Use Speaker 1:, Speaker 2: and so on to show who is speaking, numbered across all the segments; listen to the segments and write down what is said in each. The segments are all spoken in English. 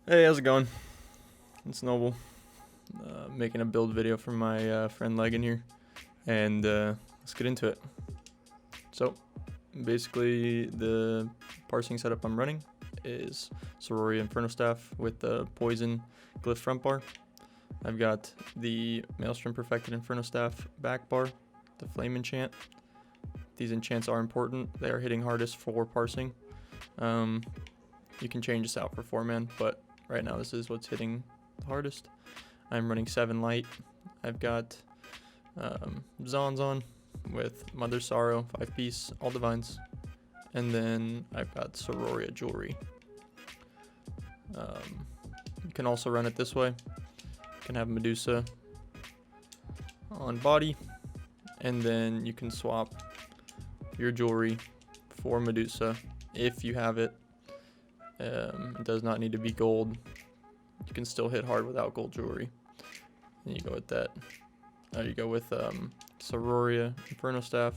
Speaker 1: Hey, how's it going? It's Noble, making a build video for my friend Legan here, and let's get into it. So, basically, the parsing setup I'm running is Sorori Inferno Staff with the Poison Glyph front bar. I've got the Maelstrom Perfected Inferno Staff back bar, the Flame Enchant. These enchants are important. They are hitting hardest for parsing. You can change this out for 4-man, but right now this is what's hitting the hardest. I'm running 7 light. I've got Zons on with Mother Sorrow, 5-piece, all divines. And then I've got Sororia Jewelry. You can also run it this way. You can have Medusa on body, and then you can swap your jewelry for Medusa if you have it. It does not need to be gold. You can still hit hard without gold jewelry. And you go with that. You go with Sororia Inferno Staff,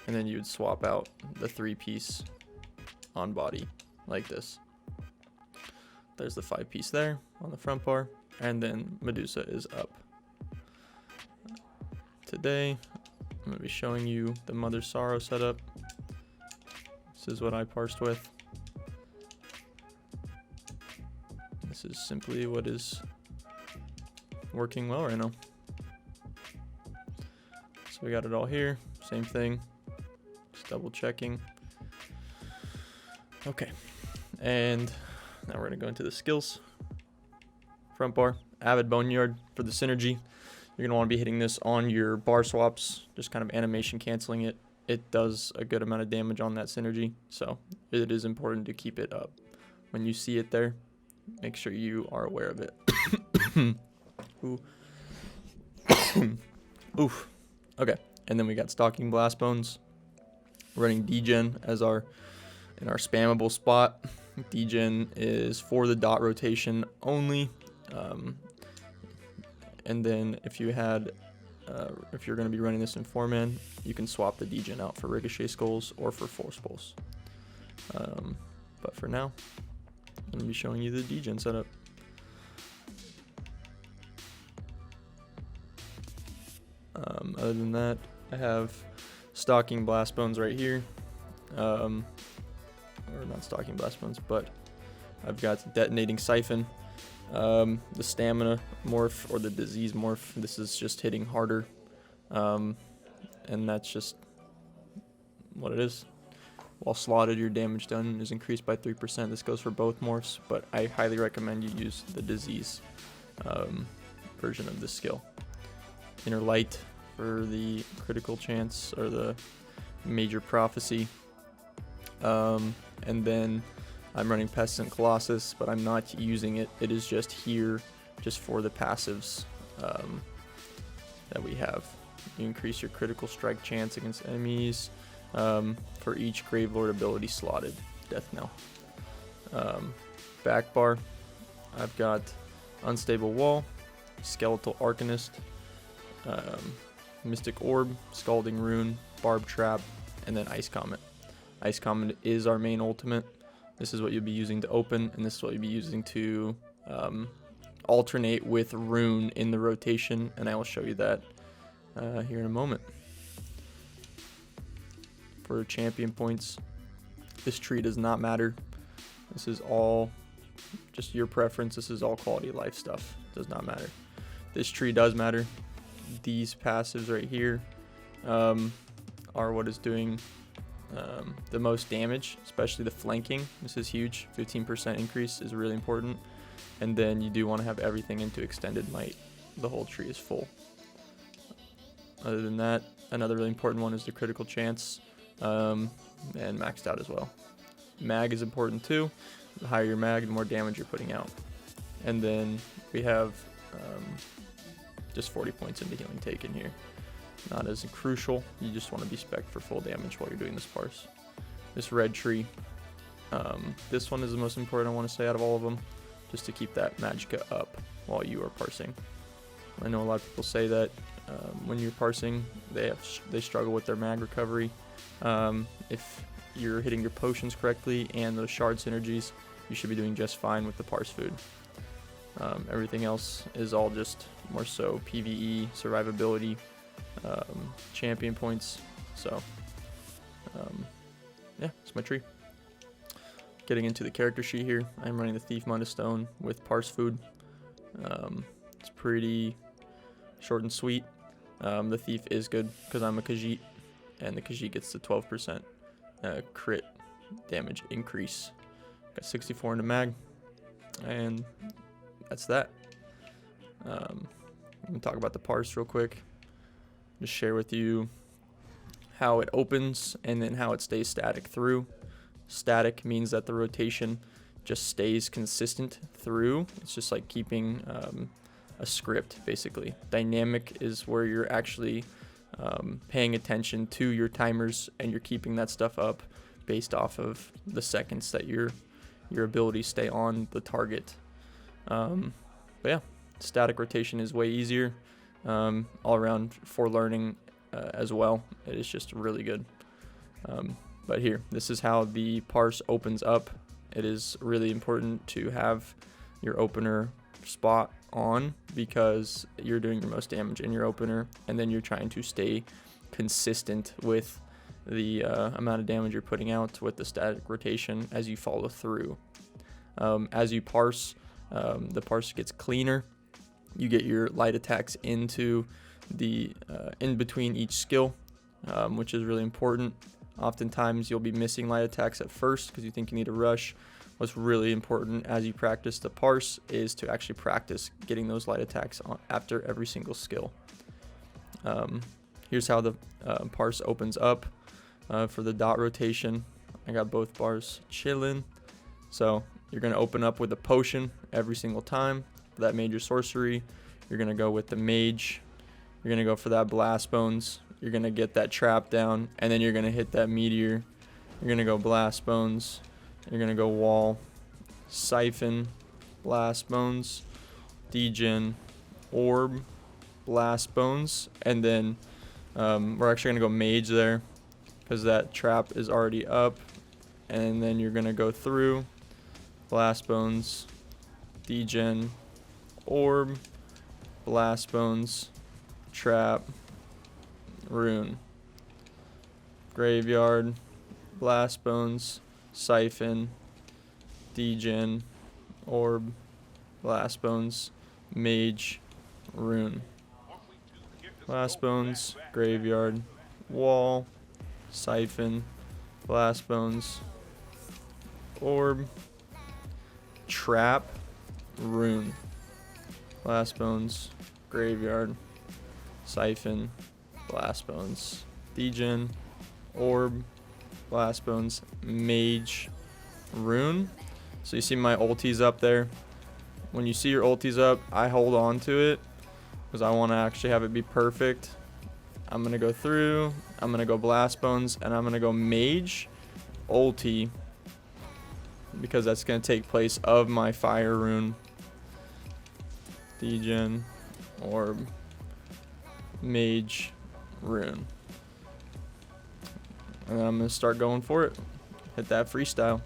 Speaker 1: and then you would swap out the 3-piece on body like this. There's the 5-piece there on the front bar, and then Medusa is up. Today, I'm going to be showing you the Mother Sorrow setup. This is what I parsed with. This is simply what is working well right now. So we got it all here, same thing, just double checking. Okay, and now we're gonna go into the skills. Front bar, Avid Boneyard for the synergy. You're gonna wanna be hitting this on your bar swaps, just kind of animation canceling it. It does a good amount of damage on that synergy, so it is important to keep it up. When you see it there, make sure you are aware of it. Ooh. Oof. Okay, and then we got Stalking Blast Bones. We're running Degen as in our spammable spot. Degen is for the dot rotation only. And then if you're going to be running this in 4-man, you can swap the Degen out for Ricochet Skulls or for Force Pulse. But for now, I'm going to be showing you the Degen setup. Other than that, I have Stalking Blast Bones right here. Or not Stalking Blast Bones, but I've got Detonating Siphon. The Stamina morph or the Disease morph. This is just hitting harder. And that's just what it is. While slotted, your damage done is increased by 3%. This goes for both morphs, but I highly recommend you use the Disease version of this skill. Inner Light for the critical chance or the major prophecy. And then I'm running Pestilent Colossus, but I'm not using it. It is just here just for the passives that we have. You increase your critical strike chance against enemies for each Gravelord ability slotted. Death Knell. Back bar, I've got Unstable Wall, Skeletal Arcanist, Mystic Orb, Scalding Rune, Barb Trap, and then Ice Comet. Ice Comet is our main ultimate. This is what you'll be using to open, and this is what you'll be using to alternate with Rune in the rotation, and I will show you that here in a moment. For champion points, this tree does not matter. This is all just your preference. This is all quality of life stuff. Does not matter. This tree does matter. These passives right here are what is doing the most damage, especially the flanking. This is huge. 15% increase is really important. And then you do want to have everything into extended might. The whole tree is full. Other than that, another really important one is the critical chance, and maxed out as well. Mag is important too. The higher your mag, the more damage you're putting out. And then we have just 40 points into healing taken here. Not as crucial. You just want to be spec'd for full damage while you're doing this parse. This red tree. This one is the most important, I want to say, out of all of them, just to keep that magicka up while you are parsing. I know a lot of people say that when you're parsing, they struggle with their mag recovery. If you're hitting your potions correctly and those shard synergies, you should be doing just fine with the Parse food. Everything else is all just more so PvE, survivability, champion points. So yeah, it's my tree. Getting into the character sheet here, I'm running the Thief Mud of Stone with Parse food. It's pretty short and sweet. The Thief is good because I'm a Khajiit, and the Khajiit gets the 12% crit damage increase. Got 64 into mag, and that's that. I'm going to talk about the Parse real quick. Just share with you how it opens and then how it stays static through. Static means that the rotation just stays consistent through. It's just like keeping a script, basically. Dynamic is where you're actually paying attention to your timers, and you're keeping that stuff up based off of the seconds that your abilities stay on the target. But yeah, static rotation is way easier all around for learning as well. It is just really good. But here, this is how the Parse opens up. It is really important to have your opener spot on because you're doing your most damage in your opener, and then you're trying to stay consistent with the amount of damage you're putting out with the static rotation as you follow through. As you parse, the Parse gets cleaner. You get your light attacks into the in between each skill, which is really important. Oftentimes you'll be missing light attacks at first because you think you need to rush. What's really important as you practice the Parse is to actually practice getting those light attacks on after every single skill. Here's how the Parse opens up. For the dot rotation, I got both bars chilling. So you're going to open up with a potion every single time. For that major sorcery, you're going to go with the mage. You're going to go for that blast bones. You're going to get that trap down, and then you're going to hit that meteor. You're going to go blast bones. You're going to go wall, siphon, blast bones, degen, orb, blast bones, and then we're actually going to go mage there because that trap is already up. And then you're going to go through blast bones, degen, orb, blast bones, trap, rune, graveyard, blast bones, siphon, degen, orb, blast bones, mage, rune, blast bones, graveyard, wall, siphon, blast bones, orb, trap, rune, blast bones, graveyard, siphon, blast bones, degen, orb, blast bones, mage, rune. So you see my ultis up there. When you see your ultis up, I hold on to it because I want to actually have it be perfect. I'm going to go through, I'm going to go blast bones, and I'm going to go mage, ulti, because that's going to take place of my fire rune, degen, orb, mage, rune. And then I'm going to start going for it. Hit that freestyle.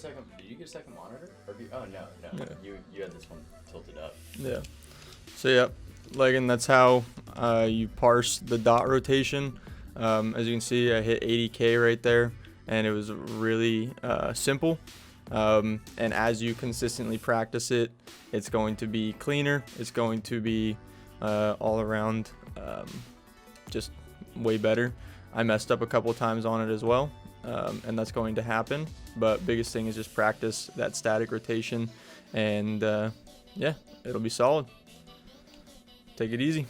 Speaker 2: Did you get a second monitor? Oh no.
Speaker 1: Yeah.
Speaker 2: You had this one tilted up.
Speaker 1: Yeah. So yeah, like, and that's how you parse the dot rotation. As you can see, I hit 80K right there, and it was really simple. And as you consistently practice it, it's going to be cleaner. It's going to be all around just way better. I messed up a couple times on it as well, and that's going to happen. But biggest thing is just practice that static rotation, and yeah, it'll be solid. Take it easy.